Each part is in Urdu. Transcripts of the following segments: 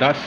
10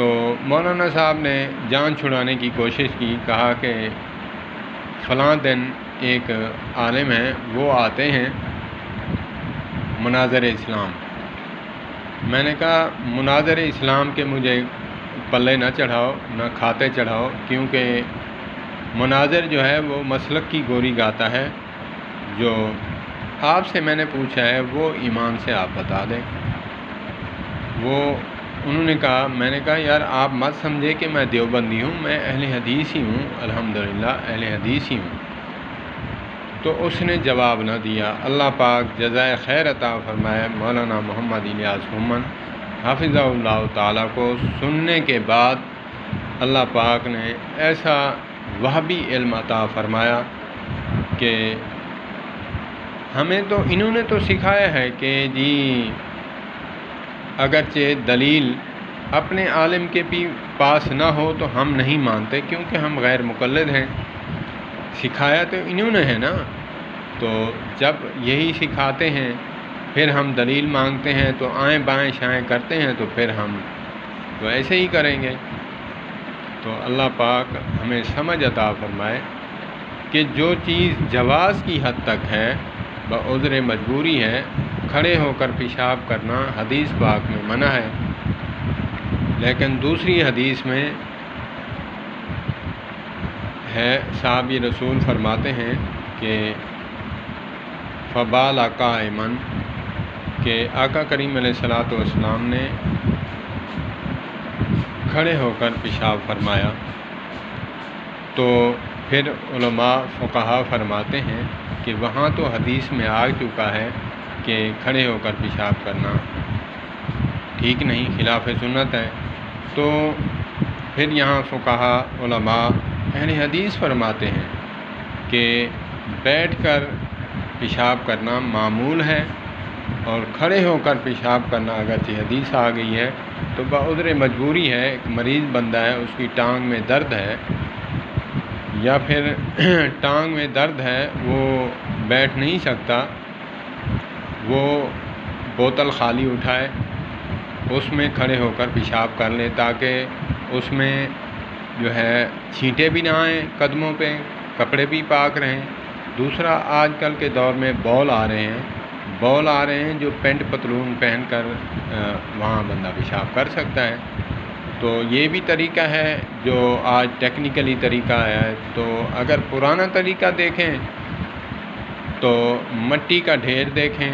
تو مولانا صاحب نے جان چھڑانے کی کوشش کی، کہا کہ فلاں دن ایک عالم ہیں وہ آتے ہیں مناظر اسلام۔ میں نے کہا مناظر اسلام کے مجھے پلے نہ چڑھاؤ، نہ کھاتے چڑھاؤ، کیونکہ مناظر جو ہے وہ مسلک کی گوری گاتا ہے۔ جو آپ سے میں نے پوچھا ہے وہ ایمان سے آپ بتا دیں۔ انہوں نے کہا، میں نے کہا یار آپ مت سمجھے کہ میں دیوبندی ہوں، میں اہل حدیث ہی ہوں، الحمدللہ اہل حدیث ہی ہوں۔ تو اس نے جواب نہ دیا۔ اللہ پاک جزائے خیر عطا فرمائے مولانا محمد الیاس مومن حافظہ اللہ تعالیٰ کو۔ سننے کے بعد اللہ پاک نے ایسا وہابی علم عطا فرمایا کہ ہمیں تو انہوں نے تو سکھایا ہے کہ جی اگرچہ دلیل اپنے عالم کے بھی پاس نہ ہو تو ہم نہیں مانتے، کیونکہ ہم غیر مقلد ہیں۔ سکھایا تو انہوں نے ہے نا، تو جب یہی سکھاتے ہیں پھر ہم دلیل مانگتے ہیں تو آئیں بائیں شائیں کرتے ہیں، تو پھر ہم تو ایسے ہی کریں گے۔ تو اللہ پاک ہمیں سمجھ عطا فرمائے کہ جو چیز جواز کی حد تک ہے، بعذر مجبوری ہے، کھڑے ہو کر پیشاب کرنا حدیث پاک میں منع ہے، لیکن دوسری حدیث میں ہے، صحابی رسول فرماتے ہیں کہ فبال قائما، کہ آقا کریم علیہ الصلوۃ والسلام نے کھڑے ہو کر پیشاب فرمایا۔ تو پھر علماء فقہا فرماتے ہیں کہ وہاں تو حدیث میں آ چکا ہے کہ کھڑے ہو کر پیشاب کرنا ٹھیک نہیں، خلاف سنت ہے۔ تو پھر یہاں فقہا علماء اہل حدیث فرماتے ہیں کہ بیٹھ کر پیشاب کرنا معمول ہے، اور کھڑے ہو کر پیشاب کرنا اگرچہ حدیث آ گئی ہے تو بعذر مجبوری ہے، ایک مریض بندہ ہے، اس کی ٹانگ میں درد ہے یا پھر ٹانگ میں درد ہے، وہ بیٹھ نہیں سکتا، وہ بوتل خالی اٹھائے، اس میں کھڑے ہو کر پیشاب کر لے، تاکہ اس میں جو ہے چھینٹیں بھی نہ آئیں قدموں پہ، کپڑے بھی پاک رہیں۔ دوسرا، آج کل کے دور میں بال آ رہے ہیں جو پینٹ پتلون پہن کر وہاں بندہ پیشاب کر سکتا ہے۔ تو یہ بھی طریقہ ہے جو آج ٹیکنیکلی طریقہ ہے۔ تو اگر پرانا طریقہ دیکھیں تو مٹی کا ڈھیر دیکھیں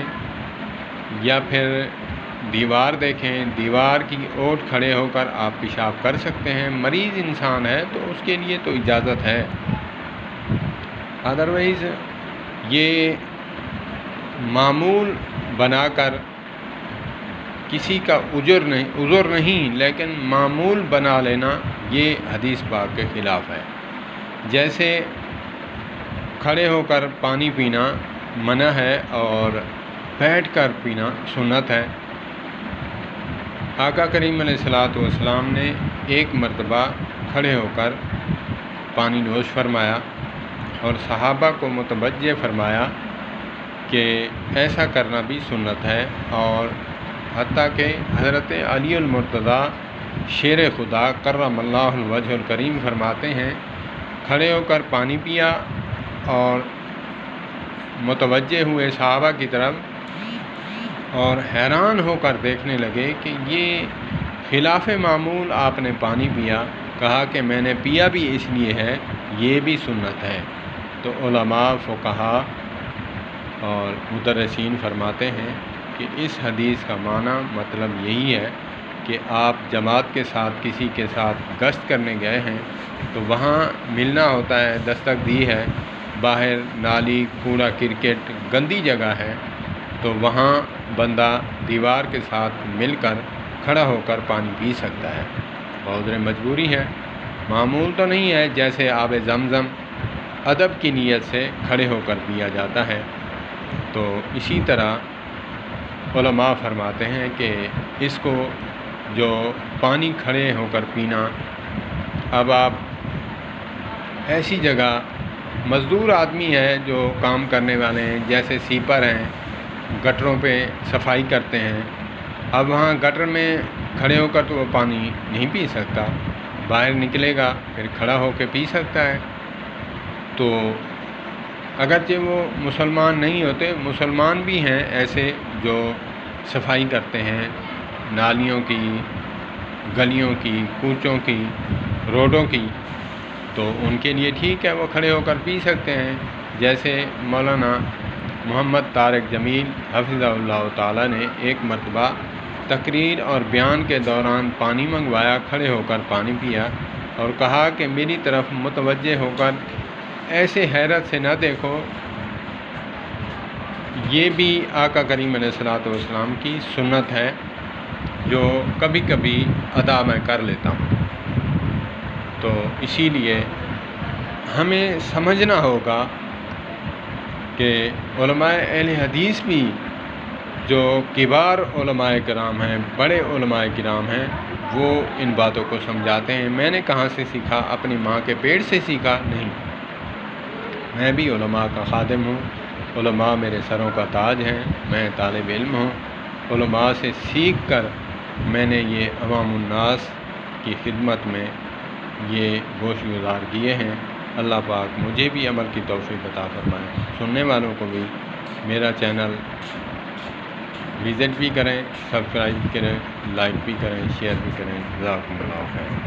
یا پھر دیوار دیکھیں، دیوار کی اوٹ کھڑے ہو کر آپ پیشاب کر سکتے ہیں۔ مریض انسان ہے تو اس کے لیے تو اجازت ہے، ادروائز یہ معمول بنا کر کسی کا عذر نہیں لیکن معمول بنا لینا یہ حدیث پاک کے خلاف ہے۔ جیسے کھڑے ہو کر پانی پینا منع ہے اور بیٹھ کر پینا سنت ہے۔ آقا کریم علیہ الصلوۃ والسلام نے ایک مرتبہ کھڑے ہو کر پانی نوش فرمایا اور صحابہ کو متوجہ فرمایا کہ ایسا کرنا بھی سنت ہے، اور حتیٰ کہ حضرت علی المرتضیٰ شیر خدا کرم اللہ الوجہ الکریم فرماتے ہیں، کھڑے ہو کر پانی پیا اور متوجہ ہوئے صحابہ کی طرف اور حیران ہو کر دیکھنے لگے کہ یہ خلاف معمول آپ نے پانی پیا۔ کہا کہ میں نے پیا بھی اس لیے ہے، یہ بھی سنت ہے۔ تو علماء فقہا اور مدرسین فرماتے ہیں کہ اس حدیث کا معنی مطلب یہی ہے کہ آپ جماعت کے ساتھ کسی کے ساتھ گشت کرنے گئے ہیں تو وہاں ملنا ہوتا ہے، دستک دی ہے، باہر نالی کوڑا کرکٹ گندی جگہ ہے، تو وہاں بندہ دیوار کے ساتھ مل کر کھڑا ہو کر پانی پی سکتا ہے، بعذر مجبوری ہے، معمول تو نہیں ہے جیسے آب زمزم ادب کی نیت سے کھڑے ہو کر پیا جاتا ہے۔ تو اسی طرح علماء فرماتے ہیں کہ اس کو جو پانی کھڑے ہو کر پینا، اب آپ ایسی جگہ مزدور آدمی ہے جو کام کرنے والے ہیں، جیسے سیپر ہیں، گٹروں پہ صفائی کرتے ہیں، اب وہاں گٹر میں کھڑے ہو کر تو وہ پانی نہیں پی سکتا، باہر نکلے گا پھر کھڑا ہو کے پی سکتا ہے۔ تو اگرچہ وہ مسلمان نہیں ہوتے، مسلمان بھی ہیں ایسے جو صفائی کرتے ہیں نالیوں کی، گلیوں کی، کوچوں کی، روڈوں کی، تو ان کے لیے ٹھیک ہے، وہ کھڑے ہو کر پی سکتے ہیں۔ جیسے مولانا محمد طارق جمیل حفظہ اللہ تعالیٰ نے ایک مرتبہ تقریر اور بیان کے دوران پانی منگوایا، کھڑے ہو کر پانی پیا اور کہا کہ میری طرف متوجہ ہو کر ایسے حیرت سے نہ دیکھو، یہ بھی آقا کریم علیہ الصلوۃ والسلام کی سنت ہے جو کبھی کبھی ادا میں کر لیتا ہوں۔ تو اسی لیے ہمیں سمجھنا ہوگا کہ علماء اہل حدیث بھی جو کبار علماء کرام ہیں، بڑے علماء کرام ہیں، وہ ان باتوں کو سمجھاتے ہیں۔ میں نے کہاں سے سیکھا؟ اپنی ماں کے پیٹ سے سیکھا نہیں، میں بھی علماء کا خادم ہوں، علماء میرے سروں کا تاج ہیں، میں طالب علم ہوں، علماء سے سیکھ کر میں نے یہ عوام الناس کی خدمت میں یہ گوش گزار کیے ہیں۔ اللہ پاک مجھے بھی عمل کی توفیق عطا فرمائے، سننے والوں کو بھی میرا چینل وزٹ بھی کریں، سبسکرائب بھی کریں، لائک بھی کریں، شیئر بھی کریں۔ جزاکم اللہ خیر۔